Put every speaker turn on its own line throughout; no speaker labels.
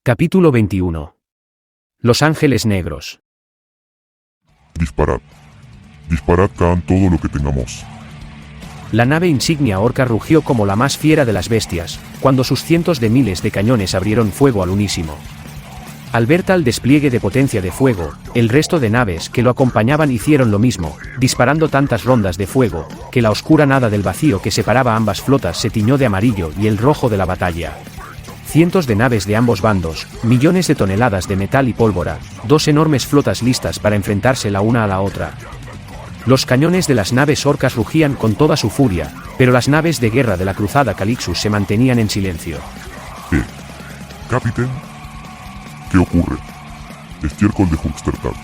Capítulo 21. Los Ángeles Negros.
Disparad. Disparad, Khan, todo lo que tengamos.
La nave insignia orca rugió como la más fiera de las bestias, cuando sus cientos de miles de cañones abrieron fuego al unísono. Al ver tal despliegue de potencia de fuego, el resto de naves que lo acompañaban hicieron lo mismo, disparando tantas rondas de fuego, que la oscura nada del vacío que separaba ambas flotas se tiñó de amarillo y el rojo de la batalla. Cientos de naves de ambos bandos, millones de toneladas de metal y pólvora, dos enormes flotas listas para enfrentarse la una a la otra. Los cañones de las naves orcas rugían con toda su furia, pero las naves de guerra de la cruzada Calixus se mantenían en silencio.
Capitán, ¿qué ocurre? Estiércol de Huckstertag.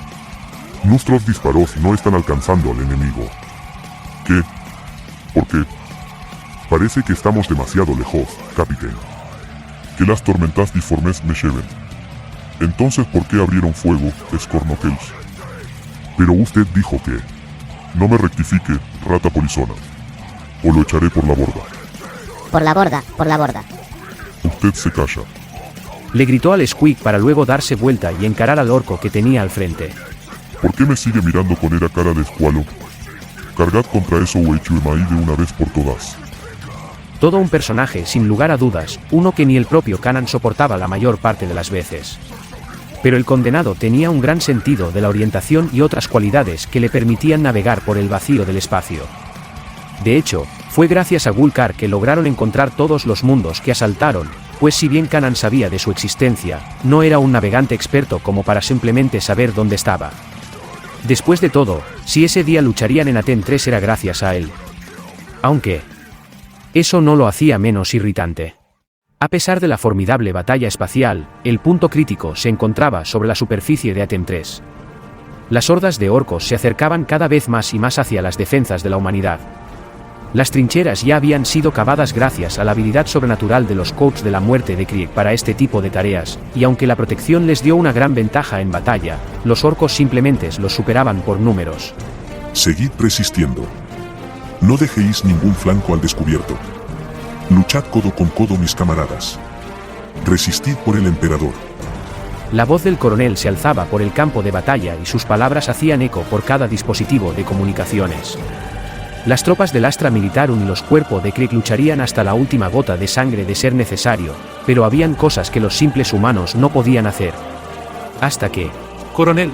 Nuestros disparos no están alcanzando al enemigo. ¿Qué? ¿Por qué? Parece que estamos demasiado lejos, capitán. Que las tormentas disformes me lleven. Entonces, ¿por qué abrieron fuego, Scornocels? Pero usted dijo que... No me rectifique, rata polizona. O lo echaré por la borda.
Por la borda, por la borda.
Usted se calla.
Le gritó al Squeak para luego darse vuelta y encarar al orco que tenía al frente.
¿Por qué me sigue mirando con esa cara de escualo? Cargad contra eso o echo Emaí de una vez por todas.
Todo un personaje, sin lugar a dudas, uno que ni el propio Kanan soportaba la mayor parte de las veces. Pero el condenado tenía un gran sentido de la orientación y otras cualidades que le permitían navegar por el vacío del espacio. De hecho, fue gracias a Gulkar que lograron encontrar todos los mundos que asaltaron, pues si bien Kanan sabía de su existencia, no era un navegante experto como para simplemente saber dónde estaba. Después de todo, si ese día lucharían en Aten 3 era gracias a él. Aunque... eso no lo hacía menos irritante. A pesar de la formidable batalla espacial, el punto crítico se encontraba sobre la superficie de Aten 3. Las hordas de orcos se acercaban cada vez más y más hacia las defensas de la humanidad. Las trincheras ya habían sido cavadas gracias a la habilidad sobrenatural de los Coats de la muerte de Krieg para este tipo de tareas, y aunque la protección les dio una gran ventaja en batalla, los orcos simplemente los superaban por números.
Seguid resistiendo. No dejéis ningún flanco al descubierto. Luchad codo con codo, mis camaradas. Resistid por el emperador.
La voz del coronel se alzaba por el campo de batalla y sus palabras hacían eco por cada dispositivo de comunicaciones. Las tropas del Astra Militarum y los cuerpos de Krieg lucharían hasta la última gota de sangre de ser necesario, pero habían cosas que los simples humanos no podían hacer. Hasta que...
¡Coronel!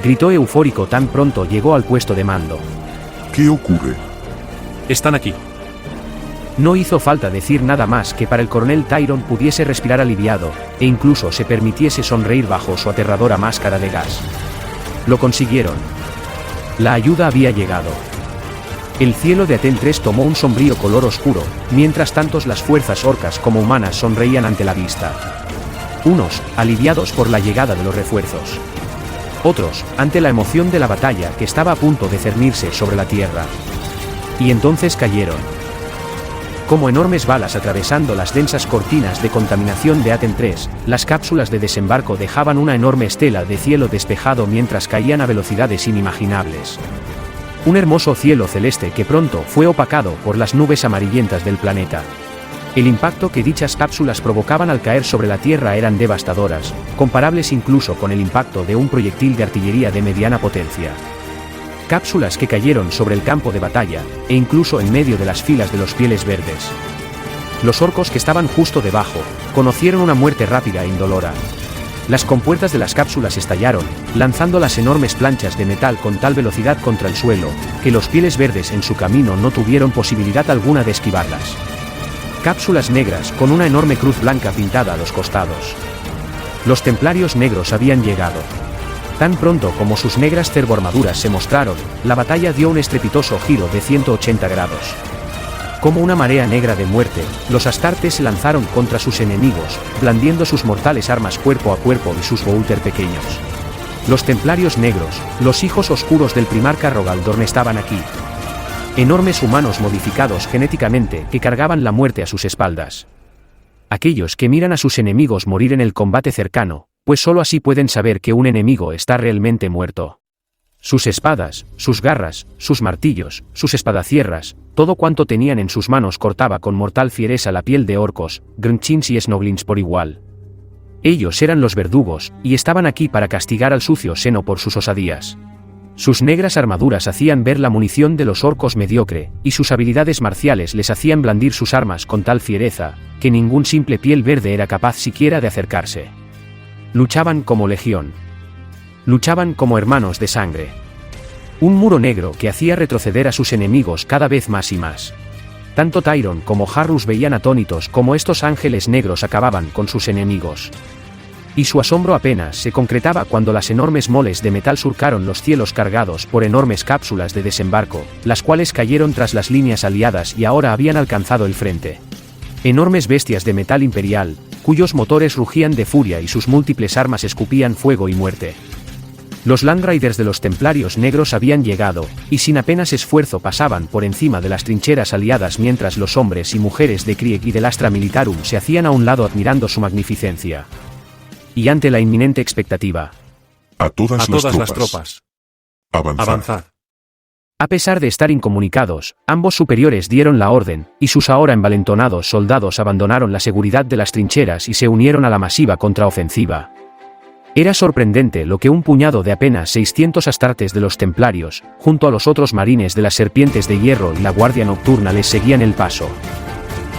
Gritó eufórico tan pronto llegó al puesto de mando.
¿Qué ocurre?
Están aquí.
No hizo falta decir nada más que para el coronel Tyron pudiese respirar aliviado, e incluso se permitiese sonreír bajo su aterradora máscara de gas. Lo consiguieron. La ayuda había llegado. El cielo de Aten 3 tomó un sombrío color oscuro, mientras tanto las fuerzas orcas como humanas sonreían ante la vista. Unos, aliviados por la llegada de los refuerzos. Otros, ante la emoción de la batalla que estaba a punto de cernirse sobre la tierra. Y entonces cayeron. Como enormes balas atravesando las densas cortinas de contaminación de Aten 3, las cápsulas de desembarco dejaban una enorme estela de cielo despejado mientras caían a velocidades inimaginables. Un hermoso cielo celeste que pronto fue opacado por las nubes amarillentas del planeta. El impacto que dichas cápsulas provocaban al caer sobre la Tierra eran devastadoras, comparables incluso con el impacto de un proyectil de artillería de mediana potencia. Cápsulas que cayeron sobre el campo de batalla, e incluso en medio de las filas de los Pieles Verdes. Los orcos que estaban justo debajo, conocieron una muerte rápida e indolora. Las compuertas de las cápsulas estallaron, lanzando las enormes planchas de metal con tal velocidad contra el suelo, que los Pieles Verdes en su camino no tuvieron posibilidad alguna de esquivarlas. Cápsulas negras con una enorme cruz blanca pintada a los costados. Los templarios negros habían llegado. Tan pronto como sus negras cerboarmaduras se mostraron, la batalla dio un estrepitoso giro de 180 grados. Como una marea negra de muerte, los astartes se lanzaron contra sus enemigos, blandiendo sus mortales armas cuerpo a cuerpo y sus bolter pequeños. Los templarios negros, los hijos oscuros del primarca Rogaldorn estaban aquí. Enormes humanos modificados genéticamente que cargaban la muerte a sus espaldas. Aquellos que miran a sus enemigos morir en el combate cercano, pues solo así pueden saber que un enemigo está realmente muerto. Sus espadas, sus garras, sus martillos, sus espadacierras, todo cuanto tenían en sus manos cortaba con mortal fiereza la piel de orcos, grunchins y snoglins por igual. Ellos eran los verdugos, y estaban aquí para castigar al sucio seno por sus osadías. Sus negras armaduras hacían ver la munición de los orcos mediocre, y sus habilidades marciales les hacían blandir sus armas con tal fiereza, que ningún simple piel verde era capaz siquiera de acercarse. Luchaban como legión. Luchaban como hermanos de sangre. Un muro negro que hacía retroceder a sus enemigos cada vez más y más. Tanto Tyron como Harrus veían atónitos cómo estos ángeles negros acababan con sus enemigos. Y su asombro apenas se concretaba cuando las enormes moles de metal surcaron los cielos cargados por enormes cápsulas de desembarco, las cuales cayeron tras las líneas aliadas y ahora habían alcanzado el frente. Enormes bestias de metal imperial, cuyos motores rugían de furia y sus múltiples armas escupían fuego y muerte. Los Landriders de los Templarios Negros habían llegado, y sin apenas esfuerzo pasaban por encima de las trincheras aliadas mientras los hombres y mujeres de Krieg y del Astra Militarum se hacían a un lado admirando su magnificencia. Y ante la inminente expectativa.
A todas las tropas. Avanzad.
A pesar de estar incomunicados, ambos superiores dieron la orden, y sus ahora envalentonados soldados abandonaron la seguridad de las trincheras y se unieron a la masiva contraofensiva. Era sorprendente lo que un puñado de apenas 600 astartes de los templarios, junto a los otros marines de las serpientes de hierro y la guardia nocturna les seguían el paso.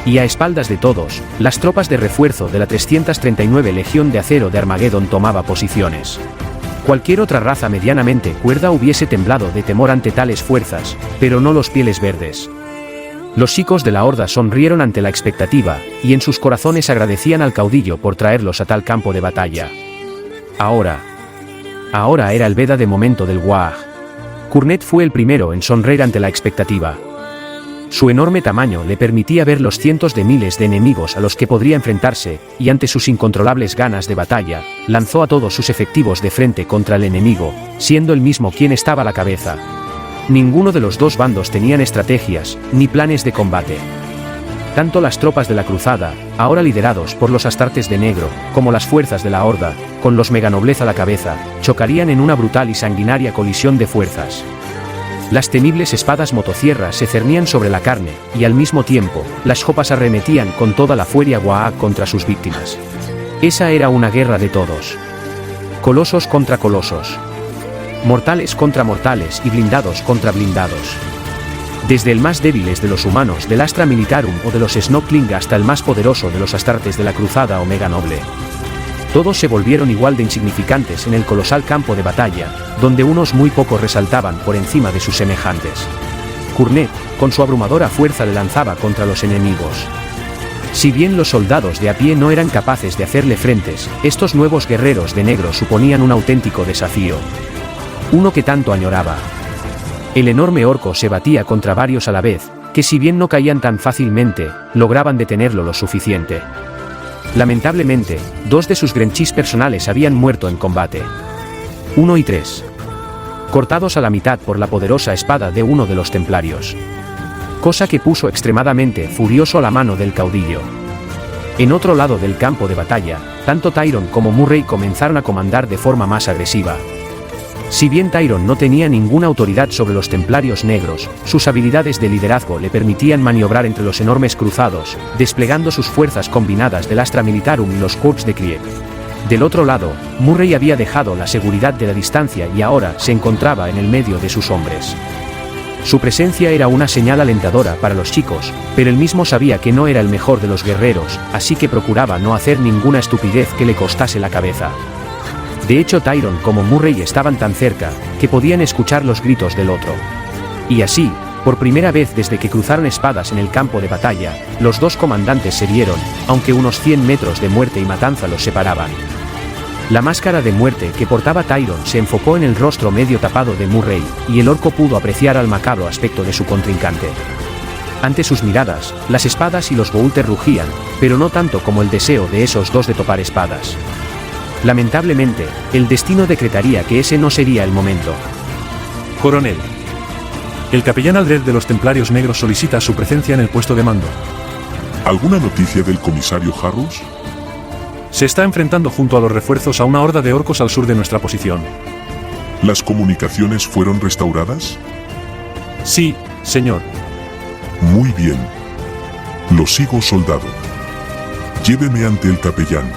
Y a espaldas de todos, las tropas de refuerzo de la 339 Legión de Acero de Armageddon tomaba posiciones. Cualquier otra raza medianamente cuerda hubiese temblado de temor ante tales fuerzas, pero no los Pieles Verdes. Los chicos de la Horda sonrieron ante la expectativa, y en sus corazones agradecían al caudillo por traerlos a tal campo de batalla. Ahora era el veda de momento del Waag. Kurnet fue el primero en sonreír ante la expectativa. Su enorme tamaño le permitía ver los cientos de miles de enemigos a los que podría enfrentarse, y ante sus incontrolables ganas de batalla, lanzó a todos sus efectivos de frente contra el enemigo, siendo él mismo quien estaba a la cabeza. Ninguno de los dos bandos tenían estrategias, ni planes de combate. Tanto las tropas de la Cruzada, ahora liderados por los Astartes de Negro, como las fuerzas de la Horda, con los Meganoblez a la cabeza, chocarían en una brutal y sanguinaria colisión de fuerzas. Las temibles espadas motosierras se cernían sobre la carne, y al mismo tiempo, las jopas arremetían con toda la furia Waag contra sus víctimas. Esa era una guerra de todos. Colosos contra colosos. Mortales contra mortales y blindados contra blindados. Desde el más débiles de los humanos del Astra Militarum o de los Snokling hasta el más poderoso de los Astartes de la Cruzada o Mega Noble. Todos se volvieron igual de insignificantes en el colosal campo de batalla, donde unos muy pocos resaltaban por encima de sus semejantes. Kurnet, con su abrumadora fuerza le lanzaba contra los enemigos. Si bien los soldados de a pie no eran capaces de hacerle frentes, estos nuevos guerreros de negro suponían un auténtico desafío. Uno que tanto añoraba. El enorme orco se batía contra varios a la vez, que si bien no caían tan fácilmente, lograban detenerlo lo suficiente. Lamentablemente, 2 de sus Grenchis personales habían muerto en combate. 1 y 3. Cortados a la mitad por la poderosa espada de uno de los templarios. Cosa que puso extremadamente furioso la mano del caudillo. En otro lado del campo de batalla, tanto Tyron como Murray comenzaron a comandar de forma más agresiva. Si bien Tyron no tenía ninguna autoridad sobre los templarios negros, sus habilidades de liderazgo le permitían maniobrar entre los enormes cruzados, desplegando sus fuerzas combinadas del Astra Militarum y los Corps de Krieg. Del otro lado, Murray había dejado la seguridad de la distancia y ahora se encontraba en el medio de sus hombres. Su presencia era una señal alentadora para los chicos, pero él mismo sabía que no era el mejor de los guerreros, así que procuraba no hacer ninguna estupidez que le costase la cabeza. De hecho, Tyron como Murray estaban tan cerca, que podían escuchar los gritos del otro. Y así, por primera vez desde que cruzaron espadas en el campo de batalla, los dos comandantes se vieron, aunque unos 100 metros de muerte y matanza los separaban. La máscara de muerte que portaba Tyron se enfocó en el rostro medio tapado de Murray, y el orco pudo apreciar al macabro aspecto de su contrincante. Ante sus miradas, las espadas y los bolter rugían, pero no tanto como el deseo de esos dos de topar espadas. Lamentablemente, el destino decretaría que ese no sería el momento.
Coronel. El capellán Aldred de los Templarios Negros solicita su presencia en el puesto de mando.
¿Alguna noticia del comisario Harrus?
Se está enfrentando junto a los refuerzos a una horda de orcos al sur de nuestra posición.
¿Las comunicaciones fueron restauradas?
Sí, señor.
Muy bien. Lo sigo, soldado. Lléveme ante el capellán.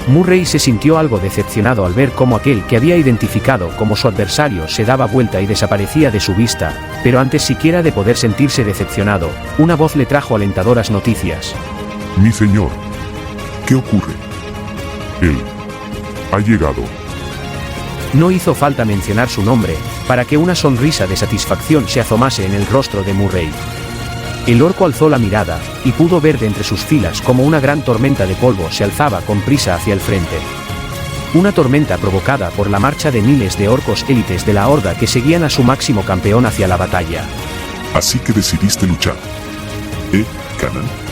Murray se sintió algo decepcionado al ver cómo aquel que había identificado como su adversario se daba vuelta y desaparecía de su vista, pero antes siquiera de poder sentirse decepcionado, una voz le trajo alentadoras noticias.
Mi señor,
¿Qué ocurre?
él ha llegado.
No hizo falta mencionar su nombre, para que una sonrisa de satisfacción se asomase en el rostro de Murray. El orco alzó la mirada, y pudo ver de entre sus filas como una gran tormenta de polvo se alzaba con prisa hacia el frente. Una tormenta provocada por la marcha de miles de orcos élites de la horda que seguían a su máximo campeón hacia la batalla.
Así que decidiste luchar. Kanan?